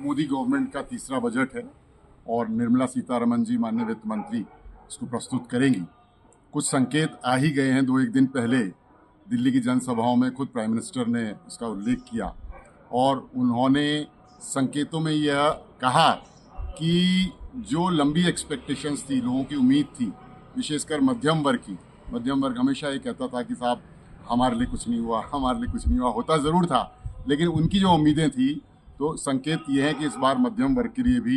Modi government का तीसरा budget है और निर्मला सीतारमण जी माननीय वित्त मंत्री इसको प्रस्तुत करेंगी। कुछ संकेत आ ही गए हैं। 2-1 दिन पहले दिल्ली की जनसभाओं में खुद प्राइम मिनिस्टर ने इसका उल्लेख किया और उन्होंने संकेतों में यह कहा कि जो लंबी एक्सपेक्टेशंस थी, लोगों की उम्मीद थी, विशेषकर मध्यम वर्ग की, मध्यम वर्ग हमेशा ये कहता था कि साहब हमारे लिए कुछ नहीं हुआ, हमारे लिए कुछ नहीं हुआ, होता ज़रूर था, लेकिन उनकी जो उम्मीदें थी, तो संकेत ये है कि इस बार मध्यम वर्ग के लिए भी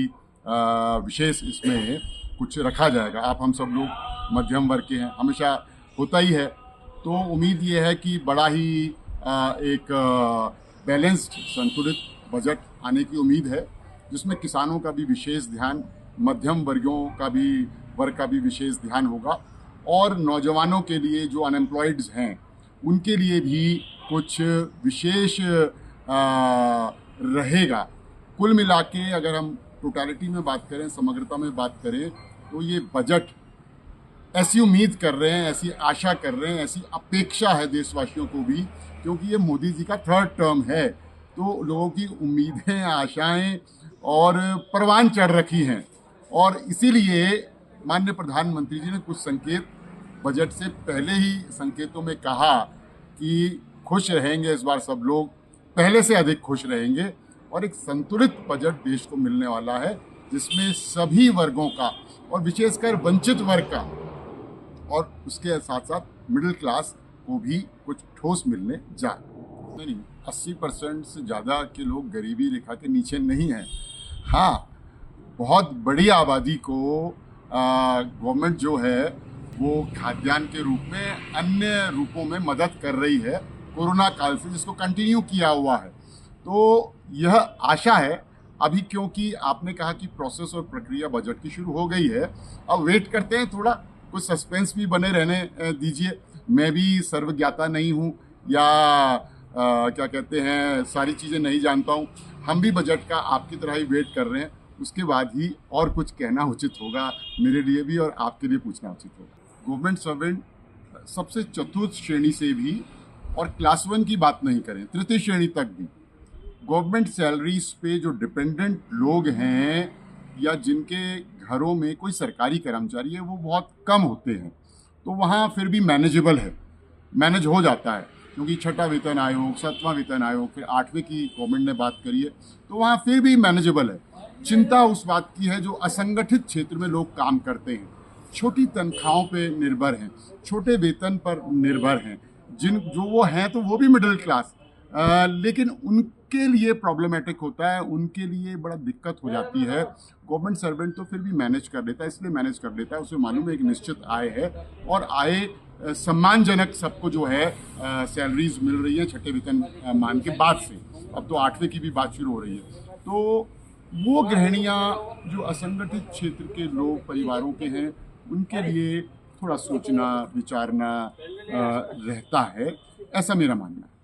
विशेष इसमें कुछ रखा जाएगा। आप हम सब लोग मध्यम वर्ग के हैं, हमेशा होता ही है, तो उम्मीद ये है कि बड़ा ही एक बैलेंस्ड संतुलित बजट आने की उम्मीद है, जिसमें किसानों का भी विशेष ध्यान, मध्यम वर्ग का भी विशेष ध्यान होगा और नौजवानों के लिए जो अनएम्प्लॉयड्स हैं उनके लिए भी कुछ विशेष रहेगा। कुल मिला के अगर हम टोटलिटी में बात करें, समग्रता में बात करें, तो ये बजट ऐसी उम्मीद कर रहे हैं, ऐसी आशा कर रहे हैं, ऐसी अपेक्षा है देशवासियों को भी, क्योंकि ये मोदी जी का 3rd टर्म है, तो लोगों की उम्मीदें, आशाएं और परवान चढ़ रखी हैं और इसीलिए माननीय प्रधानमंत्री जी ने कुछ संकेत बजट से पहले ही संकेतों में कहा कि खुश रहेंगे इस बार सब लोग, पहले से अधिक खुश रहेंगे और एक संतुलित बजट देश को मिलने वाला है, जिसमें सभी वर्गों का और विशेषकर वंचित वर्ग का और उसके साथ साथ मिडिल क्लास को भी कुछ ठोस मिलने जाए। नहीं, 80% से ज़्यादा के लोग गरीबी रेखा के नीचे नहीं हैं। हाँ, बहुत बड़ी आबादी को गवर्नमेंट जो है वो खाद्यान्न के रूप में, अन्य रूपों में मदद कर रही है कोरोना काल से, जिसको कंटिन्यू किया हुआ है। तो यह आशा है अभी, क्योंकि आपने कहा कि प्रोसेस और प्रक्रिया बजट की शुरू हो गई है, अब वेट करते हैं, थोड़ा कुछ सस्पेंस भी बने रहने दीजिए। मैं भी सर्वज्ञाता नहीं हूँ या क्या कहते हैं, सारी चीज़ें नहीं जानता हूँ। हम भी बजट का आपकी तरह ही वेट कर रहे हैं, उसके बाद ही और कुछ कहना उचित होगा, मेरे लिए भी और आपके लिए पूछना उचित होगा। गवर्नमेंट सर्वेंट सबसे चतुर्थ श्रेणी से भी, और क्लास 1 की बात नहीं करें, तृतीय श्रेणी तक भी, गवर्नमेंट सैलरीज पे जो डिपेंडेंट लोग हैं या जिनके घरों में कोई सरकारी कर्मचारी है वो बहुत कम होते हैं, तो वहाँ फिर भी मैनेजेबल है, मैनेज हो जाता है, क्योंकि 6वां वेतन आयोग, 7वां वेतन आयोग, फिर 8वें की गवर्नमेंट ने बात करी है, तो वहाँ फिर भी मैनेजेबल है। चिंता उस बात की है जो असंगठित क्षेत्र में लोग काम करते हैं, छोटी तनख्वाहों पे निर्भर हैं, छोटे वेतन पर निर्भर हैं, जो वो हैं तो वो भी मिडिल क्लास, लेकिन उनके लिए प्रॉब्लमेटिक होता है, उनके लिए बड़ा दिक्कत हो जाती है। गवर्नमेंट सर्वेंट तो फिर भी मैनेज कर लेता है, इसलिए मैनेज कर लेता है, उसे मालूम है एक निश्चित आय है और आय सम्मानजनक सबको जो है सैलरीज मिल रही है 6ठे वेतन मान के बाद से, अब तो 8वें की भी बात शुरू हो रही है। तो वो गृहिणियाँ जो असंगठित क्षेत्र के लोग, परिवारों के हैं, उनके लिए थोड़ा सोचना, विचारना रहता है, ऐसा मेरा मानना है।